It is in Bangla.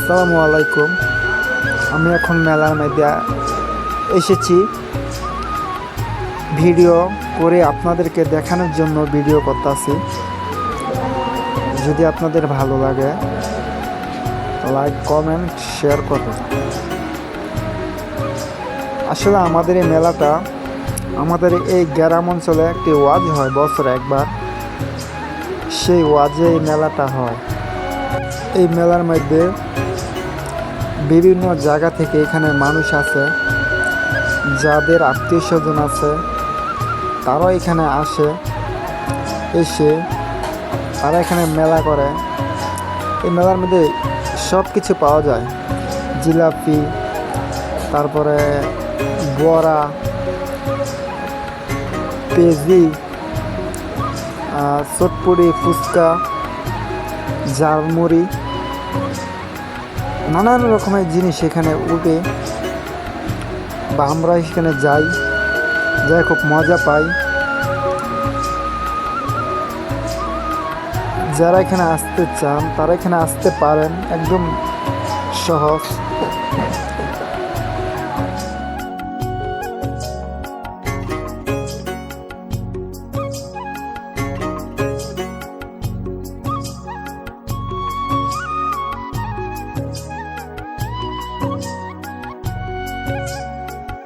আসসালামু আলাইকুম। আমি এখন মেলার মধ্যে এসেছি ভিডিও করে আপনাদেরকে দেখানোর জন্য ভিডিও করতেছি। যদি আপনাদের ভালো লাগে লাইক কমেন্ট শেয়ার করবেন। আসলে আমাদের এই মেলাটা আমাদের এই গ্রাম অঞ্চলে একটি ওয়াজ হয় বছরে একবার, সেই ওয়াজে এই মেলাটা হয়। এই মেলার মধ্যে বিভিন্ন জায়গা থেকে এখানে মানুষ আছে, যাদের আত্মীয় স্বজন আছে তারাও এখানে আসে, এসে তারা এখানে মেলা করে। এই মেলার মধ্যে সব কিছু পাওয়া যায়, জিলাপি, তারপরে বড়া, পেঁজি, চটপটি, ফুচকা, ঝালমুড়ি, নানান রকমের জিনিস এখানে উঠে বা আমরা এখানে যাই খুব মজা পাই। যারা এখানে আসতে চান তারা এখানে আসতে পারেন, একদম সহজ।